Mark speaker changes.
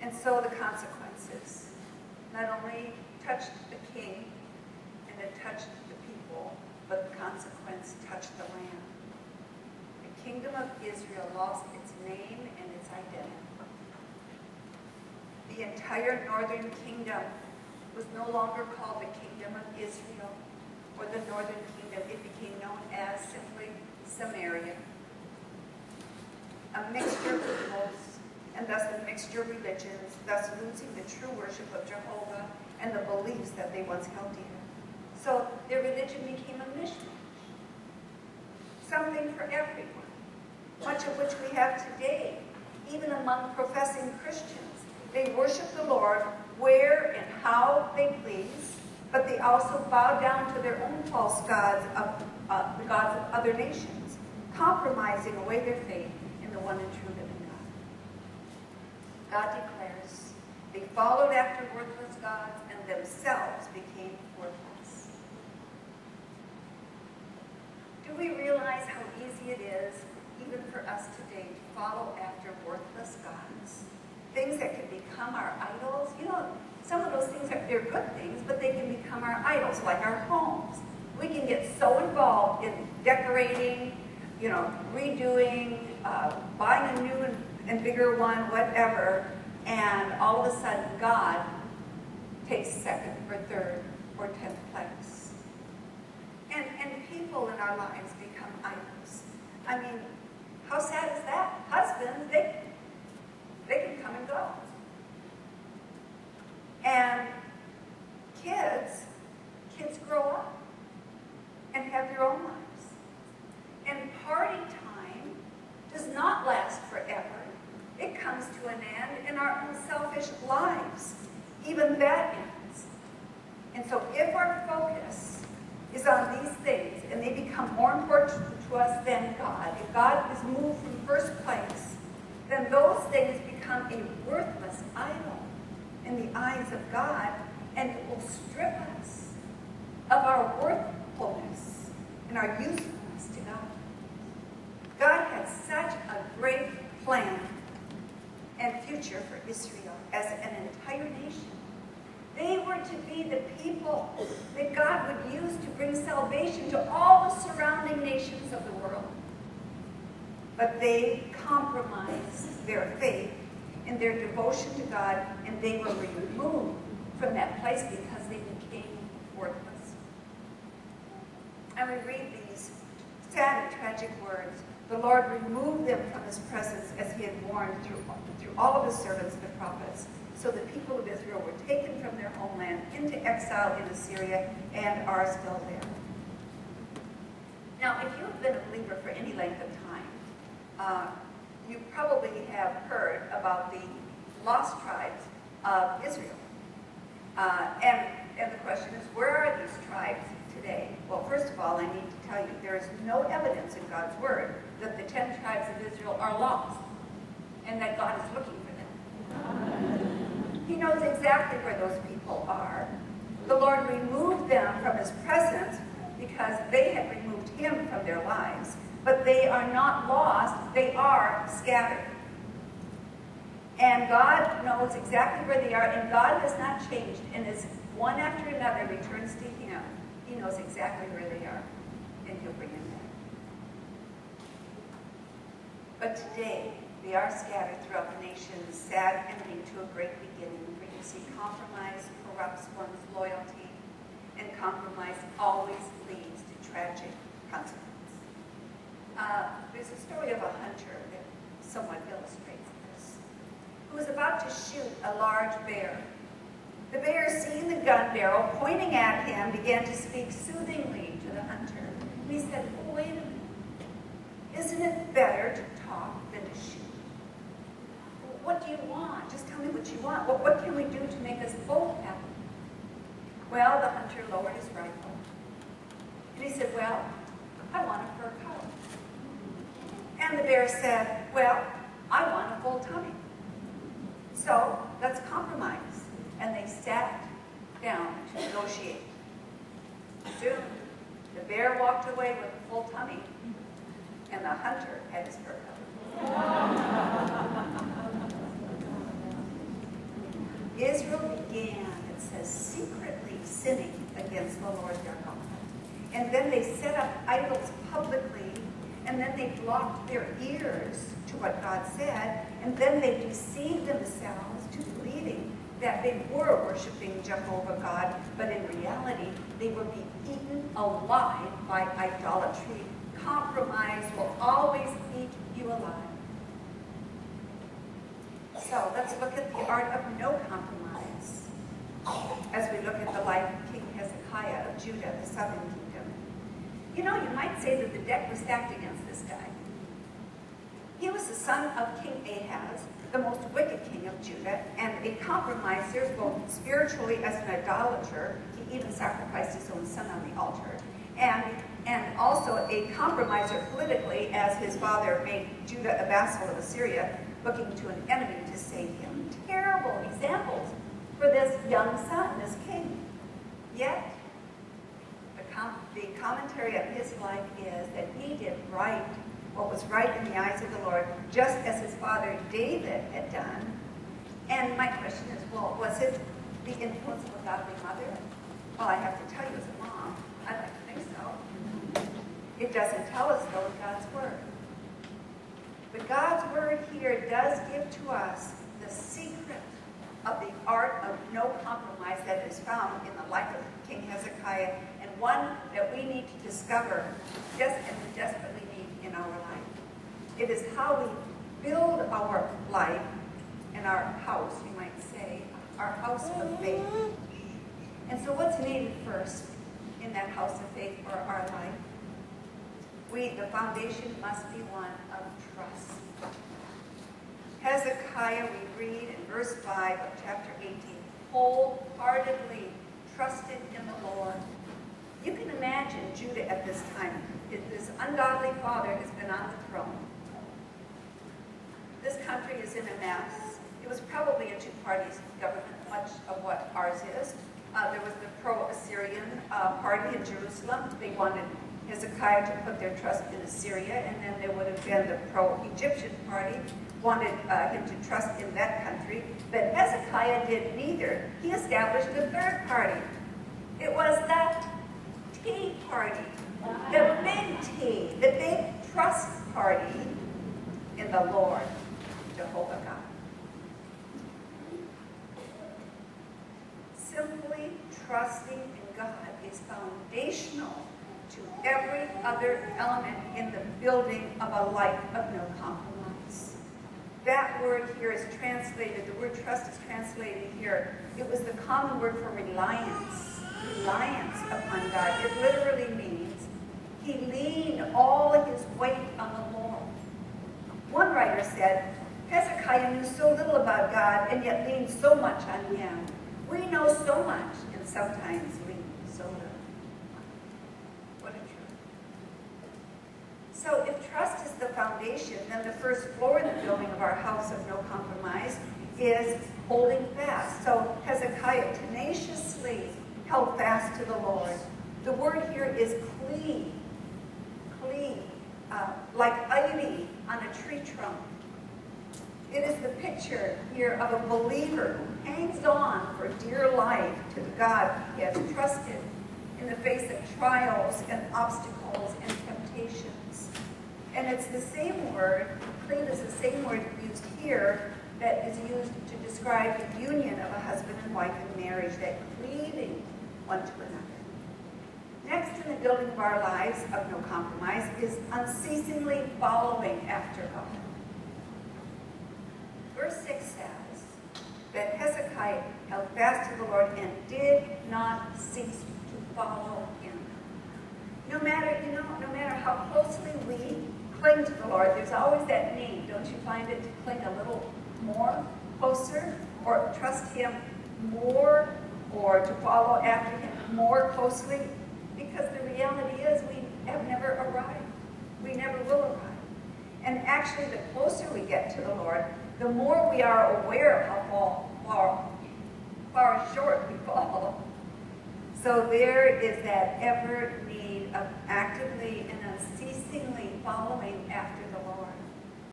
Speaker 1: And so the consequences not only touched the king and it touched the people, but the consequence touched the land. The kingdom of Israel lost its name and its identity. The entire northern kingdom was no longer called the kingdom of Israel or the northern kingdom. It became known as simply Samaria. A mixture of peoples, and thus a mixture of religions, thus losing the true worship of Jehovah and the beliefs that they once held dear. So their religion became a mishmash, something for everyone, much of which we have today, even among professing Christians. They worship the Lord where and how they please, but they also bow down to their own false gods, the gods of other nations, compromising away their faith in the one and true living God. God declares, they followed after worthless gods and themselves became worthless. Do we realize how easy it is, even for us today, to follow after worthless gods? Things that can become our idols. You know, some of those things, they're good things, but they can become our idols, like our homes. We can get so involved in decorating, you know, redoing, buying a new and bigger one, whatever, and all of a sudden God takes second or third or 10th place. And people in our lives become idols. I mean, how sad is that? Husbands, they can come and go. And kids grow up and have their own lives. And party time does not last forever. It comes to an end in our own selfish lives. Even that ends. And so if our focus is on these things and they become more important to us than God, if God is moved from first place, then those things become a worthless idol in the eyes of God, and it will strip us of our worthfulness and our usefulness to God. God had such a great plan and future for Israel as an entire nation. They were to be the people that God would use to bring salvation to all the surrounding nations of the world. But they compromised their faith and their devotion to God, and they were removed from that place because they became worthless. And we read these sad and tragic words. The Lord removed them from his presence as he had warned through all of his servants, the prophets. So the people of Israel were taken from their homeland into exile in Assyria and are still there. Now, if you've been a believer for any length of time, you probably have heard about the lost tribes of Israel. And the question is, where are these tribes today? Well, first of all, I need to tell you, there is no evidence in God's word that the 10 tribes of Israel are lost and that God is looking for them. He knows exactly where those people are. The Lord removed them from his presence because they had removed him from their lives. But they are not lost, they are scattered. And God knows exactly where they are, and God has not changed. And as one after another returns to him, he knows exactly where they are, and he'll bring them back. But today, they are scattered throughout the nation's sad ending to a great beginning. For you see, compromise corrupts one's loyalty, and compromise always leads to tragic consequences. There's a story of a hunter that somewhat illustrates this, who was about to shoot a large bear. The bear, seeing the gun barrel pointing at him, began to speak soothingly to the hunter. And he said, "Oh, wait a minute. Isn't it better to talk than to shoot? What do you want? Just tell me what you want. What can we do to make us both happy?" Well, the hunter lowered his rifle. And he said, "Well, I want a fur coat." And the bear said, "Well, I want a full tummy. So let's compromise." And they sat down to negotiate. Soon, the bear walked away with a full tummy, and the hunter had his fur coat. secretly sinning against the Lord their God. And then they set up idols publicly, and then they blocked their ears to what God said, and then they deceived themselves to believing that they were worshiping Jehovah God, but in reality, they would be eaten alive by idolatry. Compromise will always eat you alive. So let's look at the art of no compromise as we look at the life of King Hezekiah of Judah, the southern kingdom. You know, you might say that the deck was stacked against this guy. He was the son of King Ahaz, the most wicked king of Judah, and a compromiser, both spiritually as an idolater. He even sacrificed his own son on the altar. And also a compromiser politically, as his father made Judah a vassal of Assyria, looking to an enemy to save him. Terrible examples for this young son, this king. Yet, the commentary of his life is that he did right, what was right in the eyes of the Lord, just as his father David had done. And my question is, well, was it the influence of a godly mother? Well, I have to tell you as a mom, I'd like to think so. It doesn't tell us, though, in God's Word. But God's Word here does give to us the secret of the art of no compromise that is found in the life of King Hezekiah, and one that we need to discover and we desperately need in our life. It is how we build our life and our house, you might say, our house of faith. And so what's needed first in that house of faith for our life? The foundation must be one of trust. Hezekiah, we read in verse 5 of chapter 18, wholeheartedly trusted in the Lord. You can imagine Judah at this time. This ungodly father has been on the throne. This country is in a mess. It was probably a two-party government, much of what ours is. There was the pro-Assyrian party in Jerusalem. They wanted Hezekiah to put their trust in Assyria, and then there would have been the pro-Egyptian party, wanted him to trust in that country. But Hezekiah did neither. He established a third party. It was the Tea Party, the big T, the big trust party in the Lord, Jehovah God. Simply trusting in God is foundational to every other element in the building of a life of no compromise. That word here is translated, the word trust is translated here. It was the common word for reliance upon God. It literally means he leaned all his weight on the Lord. One writer said, Hezekiah knew so little about God and yet leaned so much on him. We know so much and sometimes lean so little. What a truth. So if trust is the foundation, then the first floor in the building of our house of no compromise is holding fast. So Hezekiah tenaciously held fast to the Lord. The word here is cleave, like ivy on a tree trunk. It is the picture here of a believer who hangs on for dear life to the God he has trusted in the face of trials and obstacles and temptations. And it's the same word, cleave is the same word used here that is used to describe the union of a husband and wife in marriage, that cleaving one to another. Next in the building of our lives of no compromise is unceasingly following after God. Verse 6 says that Hezekiah held fast to the Lord and did not cease to follow him. No matter how closely we cling to the Lord, there's always that need, don't you find it, to cling a little more closer, or trust him more, or to follow after him more closely? Because the reality is we have never arrived. We never will arrive. And actually, the closer we get to the Lord, the more we are aware of how far short we fall. So there is that ever need of actively and unceasingly following